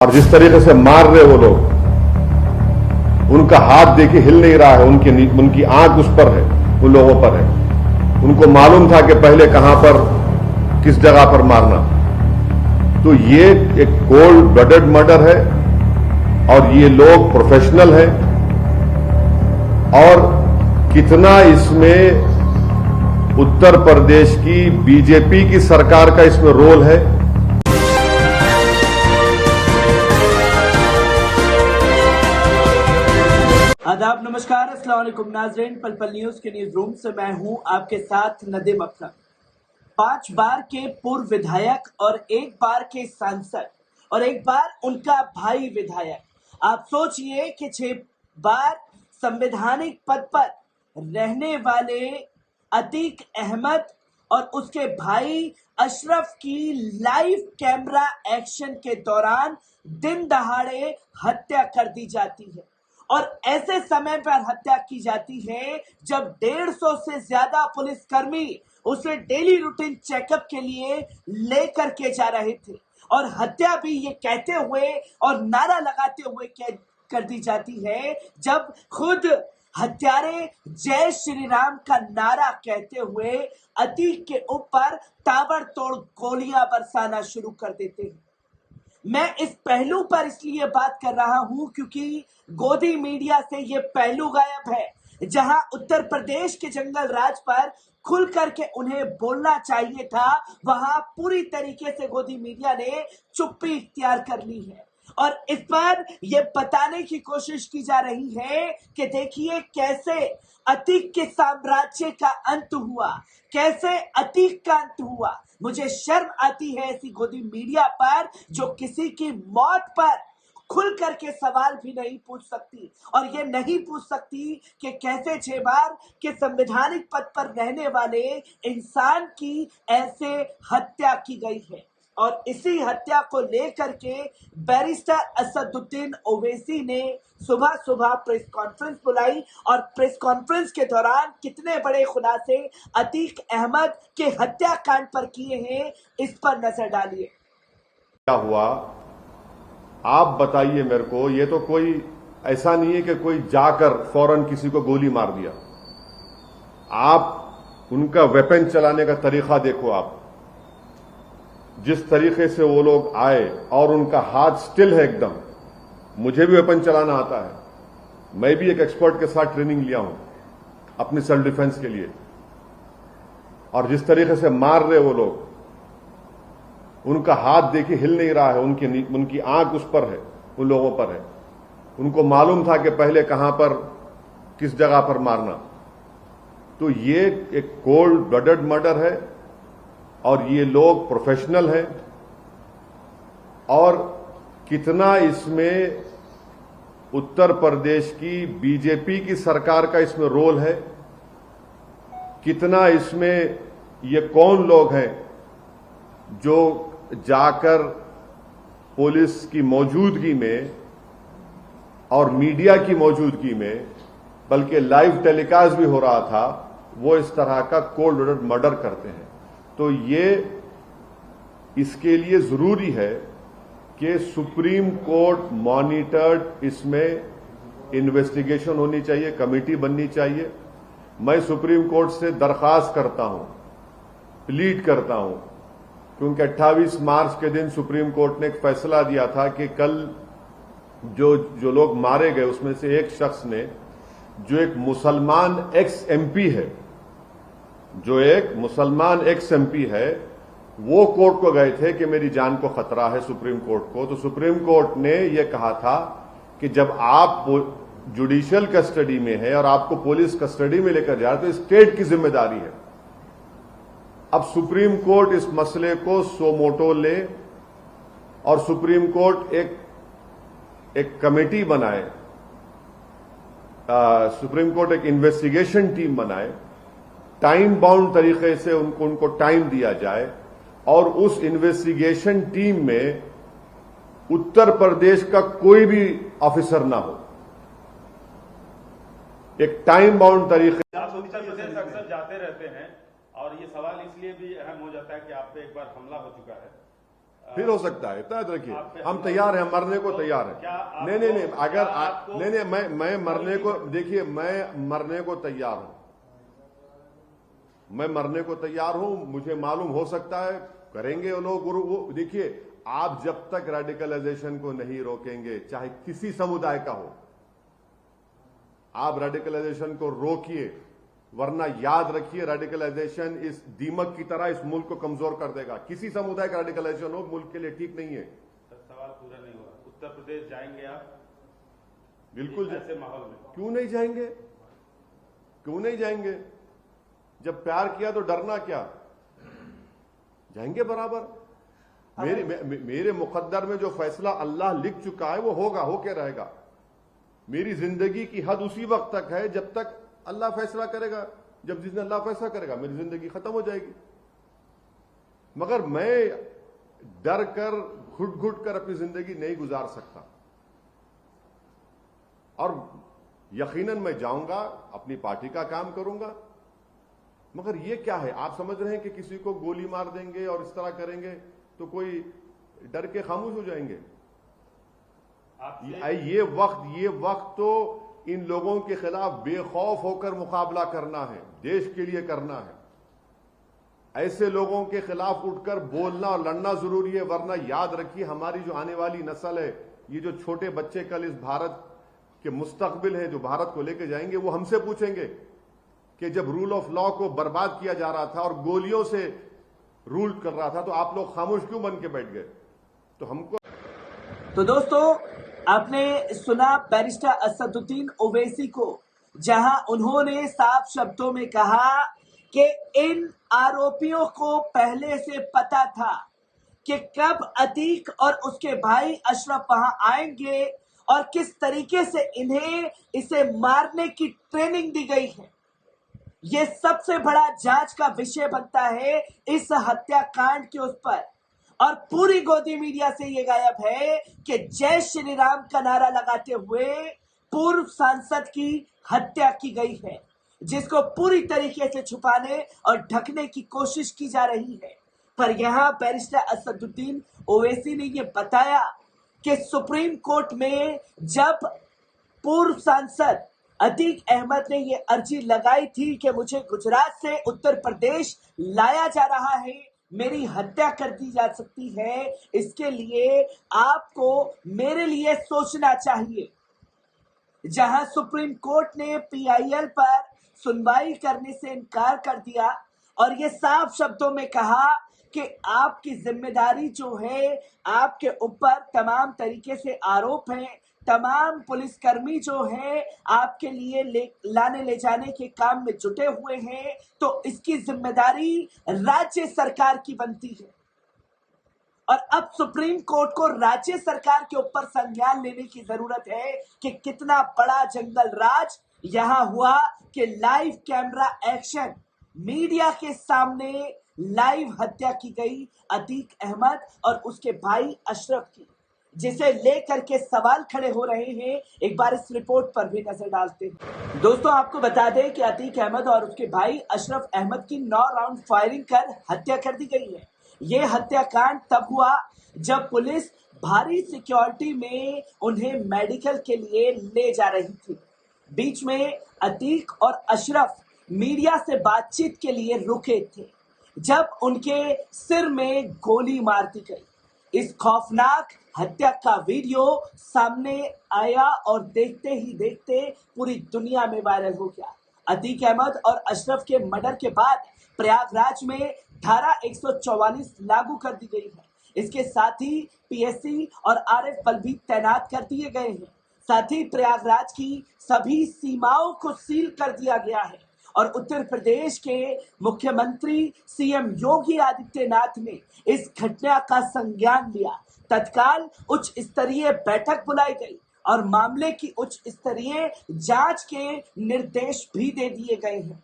और जिस तरीके से मार रहे वो लोग, उनका हाथ देखिए हिल नहीं रहा है, उनकी आंख उस पर है, उन लोगों पर है। उनको मालूम था कि पहले कहां पर, किस जगह पर मारना। तो ये एक कोल्ड ब्लडेड मर्डर है और ये लोग प्रोफेशनल हैं। और कितना इसमें उत्तर प्रदेश की बीजेपी की सरकार का इसमें रोल है। आदाब, नमस्कार, अस्सलाम वालेकुम नाज़रीन। पल पल न्यूज के न्यूज रूम से मैं हूं आपके साथ नदीम अख्तर। 5 बार के पूर्व विधायक और 1 बार के सांसद और 1 बार उनका भाई विधायक। आप सोचिए कि 6 बार संवैधानिक पद पर रहने वाले अतीक अहमद और उसके भाई अशरफ की लाइव कैमरा एक्शन के दौरान दिन दहाड़े हत्या कर दी जाती है। और ऐसे समय पर हत्या की जाती है जब 150 से ज्यादा पुलिसकर्मी उसे डेली रूटीन चेकअप के लिए लेकर के जा रहे थे। और हत्या भी ये कहते हुए और नारा लगाते हुए कर दी जाती है जब खुद हत्यारे जय श्री राम का नारा कहते हुए अतीक के ऊपर ताबड़तोड़ गोलियां बरसाना शुरू कर देते हैं। मैं इस पहलू पर इसलिए बात कर रहा हूं क्योंकि गोदी मीडिया से ये पहलू गायब है। जहां उत्तर प्रदेश के जंगल राज पर खुल करके उन्हें बोलना चाहिए था, वहां पूरी तरीके से गोदी मीडिया ने चुप्पी इख्तियार कर ली है। और इस पर यह बताने की कोशिश की जा रही है कि देखिए कैसे अतीक के साम्राज्य का अंत हुआ, कैसे अतीक का अंत हुआ। मुझे शर्म आती है ऐसी गोदी मीडिया पर जो किसी की मौत पर खुल करके सवाल भी नहीं पूछ सकती और ये नहीं पूछ सकती कि कैसे 6 बार के संवैधानिक पद पर रहने वाले इंसान की ऐसे हत्या की गई है। और इसी हत्या को लेकर के बैरिस्टर असदुद्दीन ओवैसी ने सुबह सुबह प्रेस कॉन्फ्रेंस बुलाई और प्रेस कॉन्फ्रेंस के दौरान कितने बड़े खुलासे अतीक अहमद के हत्याकांड पर किए हैं, इस पर नजर डालिए। क्या हुआ आप बताइए मेरे को। ये तो कोई ऐसा नहीं है कि कोई जाकर फौरन किसी को गोली मार दिया। आप उनका वेपन चलाने का तरीका देखो। आप जिस तरीके से वो लोग आए और उनका हाथ स्टिल है एकदम। मुझे भी वेपन चलाना आता है, मैं भी एक एक्सपर्ट के साथ ट्रेनिंग लिया हूं अपनी सेल्फ डिफेंस के लिए। और जिस तरीके से मार रहे वो लोग, उनका हाथ देखिए हिल नहीं रहा है, उनकी आंख उस पर है, उन लोगों पर है। उनको मालूम था कि पहले कहां पर, किस जगह पर मारना। तो ये एक कोल्ड ब्लडेड मर्डर है और ये लोग प्रोफेशनल हैं। और कितना इसमें उत्तर प्रदेश की बीजेपी की सरकार का इसमें रोल है, कितना इसमें ये कौन लोग हैं जो जाकर पुलिस की मौजूदगी में और मीडिया की मौजूदगी में, बल्कि लाइव टेलीकास्ट भी हो रहा था, वो इस तरह का कोल्ड ब्लडेड मर्डर करते हैं। तो ये इसके लिए जरूरी है कि सुप्रीम कोर्ट मॉनिटर्ड इसमें इन्वेस्टिगेशन होनी चाहिए, कमेटी बननी चाहिए। मैं सुप्रीम कोर्ट से दरखास्त करता हूं, प्लीड करता हूं, क्योंकि 28 मार्च के दिन सुप्रीम कोर्ट ने एक फैसला दिया था कि कल जो लोग मारे गए उसमें से एक शख्स ने, जो एक मुसलमान एक्स एमपी है, वो कोर्ट को गए थे कि मेरी जान को खतरा है सुप्रीम कोर्ट को। तो सुप्रीम कोर्ट ने यह कहा था कि जब आप जुडिशियल कस्टडी में है और आपको पुलिस कस्टडी में लेकर जा रहे तो स्टेट की जिम्मेदारी है। अब सुप्रीम कोर्ट इस मसले को सो मोटो ले और सुप्रीम कोर्ट एक कमेटी बनाए, सुप्रीम कोर्ट एक इन्वेस्टिगेशन टीम बनाए, टाइम बाउंड तरीके से उनको टाइम दिया जाए और उस इन्वेस्टिगेशन टीम में उत्तर प्रदेश का कोई भी ऑफिसर ना हो। एक टाइम बाउंड तरीके। आप उत्तर प्रदेश अक्सर जाते रहते हैं और ये सवाल इसलिए भी अहम हो जाता है कि आप पे एक बार हमला हो चुका है। फिर हो सकता है, इतना याद रखिए। हम तैयार हैं, मरने को तैयार हैं। नहीं नहीं नहीं, अगर नहीं नहीं, मैं मरने को, देखिए मैं मरने को तैयार हूं, मैं मरने को तैयार हूं। मुझे मालूम हो सकता है करेंगे वो लोग। वो देखिए, आप जब तक रेडिकलाइजेशन को नहीं रोकेंगे, चाहे किसी समुदाय का हो, आप रेडिकलाइजेशन को रोकिए, वरना याद रखिए रेडिकलाइजेशन इस दीमक की तरह इस मुल्क को कमजोर कर देगा। किसी समुदाय का रेडिकलाइजेशन हो मुल्क के लिए ठीक नहीं है। सवाल पूरा नहीं हुआ। उत्तर प्रदेश जाएंगे आप? बिल्कुल। ऐसे माहौल में क्यों नहीं जाएंगे, क्यों नहीं जाएंगे? जब प्यार किया तो डरना क्या, जाएंगे बराबर। मेरे मुकद्दर में जो फैसला अल्लाह लिख चुका है वो होगा, होके रहेगा। मेरी जिंदगी की हद उसी वक्त तक है जब तक अल्लाह फैसला करेगा। जब जिस दिन अल्लाह फैसला करेगा मेरी जिंदगी खत्म हो जाएगी। मगर मैं डर कर, घुट घुट कर अपनी जिंदगी नहीं गुजार सकता। और यकीनन मैं जाऊंगा, अपनी पार्टी का काम करूंगा। मगर ये क्या है, आप समझ रहे हैं कि किसी को गोली मार देंगे और इस तरह करेंगे तो कोई डर के खामोश हो जाएंगे? ये वक्त तो इन लोगों के खिलाफ बेखौफ होकर मुकाबला करना है, देश के लिए करना है। ऐसे लोगों के खिलाफ उठकर बोलना और लड़ना जरूरी है। वरना याद रखिए, हमारी जो आने वाली नस्ल है, ये जो छोटे बच्चे कल इस भारत के मुस्तकबिल हैं, जो भारत को लेकर जाएंगे, वो हमसे पूछेंगे कि जब रूल ऑफ लॉ को बर्बाद किया जा रहा था और गोलियों से रूल कर रहा था, तो आप लोग खामोश क्यों बन के बैठ गए? तो हमको तो दोस्तों, आपने सुना बैरिस्टर असदुद्दीन ओवैसी को, जहां उन्होंने साफ शब्दों में कहा कि इन आरोपियों को पहले से पता था कि कब अतीक और उसके भाई अशरफ वहां आएंगे और किस तरीके से इन्हें इसे मारने की ट्रेनिंग दी गई है। यह सबसे बड़ा जांच का विषय बनता है इस हत्याकांड के उस पर। और पूरी गोदी मीडिया से यह गायब है कि जय श्री राम का नारा लगाते हुए पूर्व सांसद की हत्या की गई है, जिसको पूरी तरीके से छुपाने और ढकने की कोशिश की जा रही है। पर यहां बैरिस्टर असदुद्दीन ओवैसी ने यह बताया कि सुप्रीम कोर्ट में जब पूर्व सांसद अतीक अहमद ने यह अर्जी लगाई थी कि मुझे गुजरात से उत्तर प्रदेश लाया जा रहा है, मेरी हत्या कर दी जा सकती है, इसके लिए आपको मेरे लिए सोचना चाहिए। जहां सुप्रीम कोर्ट ने पीआईएल पर सुनवाई करने से इनकार कर दिया और ये साफ शब्दों में कहा कि आपकी जिम्मेदारी जो है, आपके ऊपर तमाम तरीके से आरोप हैं, तमाम पुलिसकर्मी जो हैं आपके लिए लाने ले जाने के काम में जुटे हुए हैं, तो इसकी जिम्मेदारी राज्य सरकार की बनती है। और अब सुप्रीम कोर्ट को राज्य सरकार के ऊपर संज्ञान लेने की जरूरत है कि कितना बड़ा जंगल राज यहां हुआ कि लाइव कैमरा एक्शन, मीडिया के सामने लाइव हत्या की गई अतीक अहमद और उसके भाई अशरफ की, जिसे लेकर के सवाल खड़े हो रहे हैं। एक बार इस रिपोर्ट पर भी नजर डालते हैं। दोस्तों, आपको बता दें कि अतीक अहमद और उसके भाई अशरफ अहमद की 9 राउंड फायरिंग कर हत्या कर दी गई है। यह हत्याकांड तब हुआ जब पुलिस भारी सिक्योरिटी में उन्हें मेडिकल के लिए ले जा रही थी। बीच में अतीक और अशरफ मीडिया से बातचीत के लिए रुके थे जब उनके सिर में गोली मार दी गई। इस खौफनाक हत्या का वीडियो सामने आया और देखते ही देखते पूरी दुनिया में वायरल हो गया। अतीक अहमद और अशरफ के मर्डर के बाद प्रयागराज में धारा 144 लागू कर दी गई है। इसके साथ ही पीएससी और आरएफ बल भी तैनात कर दिए गए हैं। साथ ही प्रयागराज की सभी सीमाओं को सील कर दिया गया है और उत्तर प्रदेश के मुख्यमंत्री सीएम योगी आदित्यनाथ ने इस घटना का संज्ञान लिया। तत्काल उच्च स्तरीय बैठक बुलाई गई और मामले की उच्च स्तरीय जांच के निर्देश भी दे दिए गए हैं।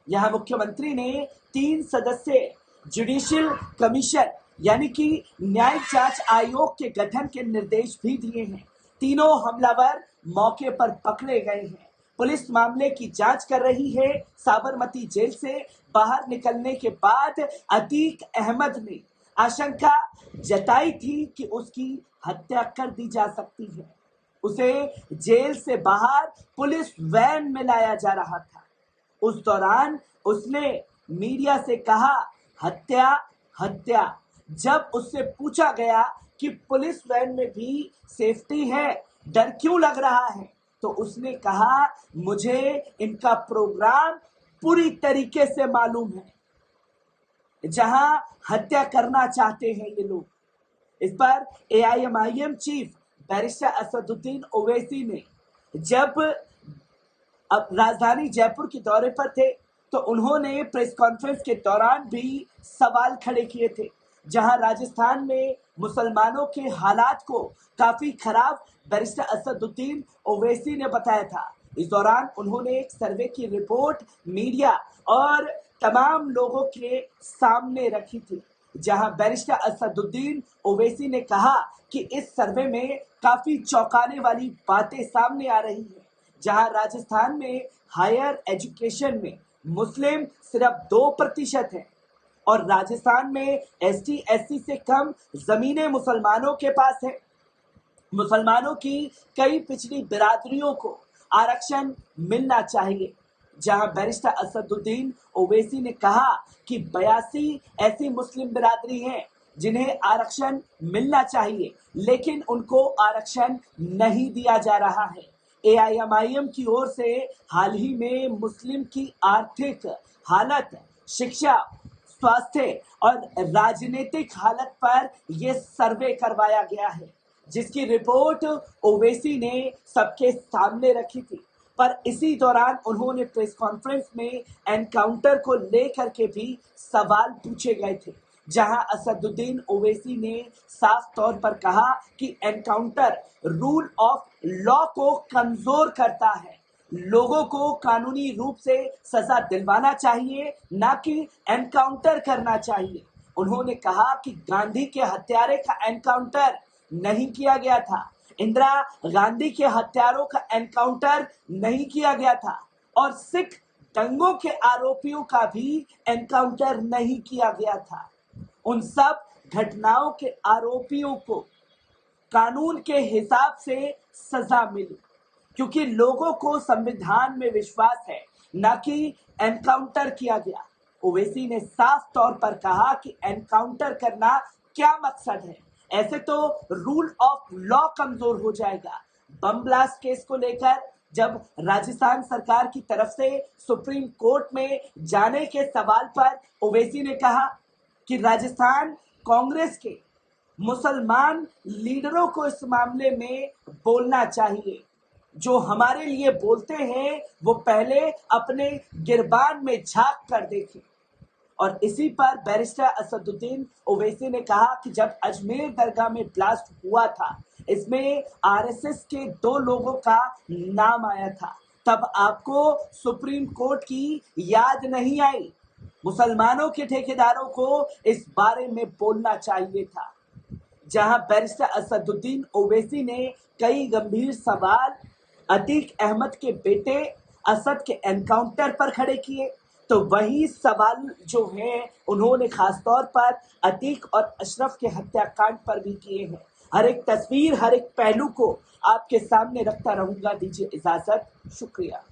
यहां मुख्यमंत्री ने 3 सदस्यीय जुडिशियल कमीशन यानी कि न्यायिक जांच आयोग के गठन के निर्देश भी दिए हैं। तीनों हमलावर मौके पर पकड़े गए हैं। पुलिस मामले की जांच कर रही है। साबरमती जेल से बाहर निकलने के बाद अतीक अहमद ने आशंका जताई थी कि उसकी हत्या कर दी जा सकती है। उसे जेल से बाहर पुलिस वैन में लाया जा रहा था। उस दौरान उसने मीडिया से कहा, हत्या हत्या। जब उससे पूछा गया कि पुलिस वैन में भी सेफ्टी है, डर क्यों लग रहा है, तो उसने कहा, मुझे इनका प्रोग्राम पूरी तरीके से मालूम है, जहां हत्या करना चाहते हैं ये लोग। इस पर AIMIM chief barrister Asaduddin Owaisi ने जब अब राजधानी जयपुर के दौरे पर थे तो उन्होंने प्रेस कॉन्फ्रेंस के दौरान भी सवाल खड़े किए थे, जहां राजस्थान में मुसलमानों के हालात को काफी खराब बैरिस्टर असदुद्दीन ओवैसी ने बताया था। इस दौरान उन्होंने एक सर्वे की रिपोर्ट मीडिया और तमाम लोगों के सामने रखी थी, जहां बैरिस्टर असदुद्दीन ओवैसी ने कहा कि इस सर्वे में काफी चौंकाने वाली बातें सामने आ रही हैं, जहां राजस्थान में हायर एजुकेशन में मुस्लिम सिर्फ 2% है और राजस्थान में एसटी एससी से कम जमीनें मुसलमानों के पास है। मुसलमानों की कई पिछड़ी बिरादरियों को आरक्षण मिलना चाहिए, जहां बैरिस्टर असदुद्दीन ओवैसी ने कहा कि 82 ऐसी मुस्लिम बिरादरी हैं जिन्हें आरक्षण मिलना चाहिए, लेकिन उनको आरक्षण नहीं दिया जा रहा है। एआईएमआईएम की ओर से हाल ही में मुस्लिम की आर्थिक हालत, शिक्षा, स्वास्थ्य और राजनीतिक हालत पर यह सर्वे करवाया गया है, जिसकी रिपोर्ट ओवैसी ने सबके सामने रखी थी। पर इसी दौरान उन्होंने प्रेस कॉन्फ्रेंस में एनकाउंटर को लेकर के भी सवाल पूछे गए थे, जहां असदुद्दीन ओवैसी ने साफ तौर पर कहा कि एनकाउंटर रूल ऑफ लॉ को कमजोर करता है, लोगों को कानूनी रूप से सजा दिलवाना चाहिए, ना कि एनकाउंटर करना चाहिए। उन्होंने कहा कि गांधी के हत्यारे का एनकाउंटर नहीं किया गया था, इंदिरा गांधी के हत्यारों का एनकाउंटर नहीं किया गया था और सिख दंगों के आरोपियों का भी एनकाउंटर नहीं किया गया था। उन सब घटनाओं के आरोपियों को कानून के हिसाब से सजा मिली, क्योंकि लोगों को संविधान में विश्वास है, न कि एनकाउंटर किया गया। ओवैसी ने साफ तौर पर कहा कि एनकाउंटर करना क्या मकसद है, ऐसे तो रूल ऑफ लॉ कमजोर हो जाएगा। बम ब्लास्ट केस को लेकर जब राजस्थान सरकार की तरफ से सुप्रीम कोर्ट में जाने के सवाल पर ओवैसी ने कहा कि राजस्थान कांग्रेस के मुसलमान लीडरों को इस मामले में बोलना चाहिए। जो हमारे लिए बोलते हैं वो पहले अपने गिरबान में झांक कर देखें। और इसी पर बैरिस्टर असदुद्दीन ओवैसी ने कहा कि जब अजमेर दरगाह में ब्लास्ट हुआ था, इसमें आरएसएस के 2 लोगों का नाम आया था, तब आपको सुप्रीम कोर्ट की याद नहीं आई। मुसलमानों के ठेकेदारों को इस बारे में बोलना चाहिए था। जहां बैरिस्टर असदुद्दीन ओवैसी ने कई गंभीर सवाल अतीक अहमद के बेटे असद के एनकाउंटर पर खड़े किए, तो वही सवाल जो हैं उन्होंने खासतौर पर अतीक और अशरफ के हत्याकांड पर भी किए हैं। हर एक तस्वीर, हर एक पहलू को आपके सामने रखता रहूंगा। दीजिए इजाजत, शुक्रिया।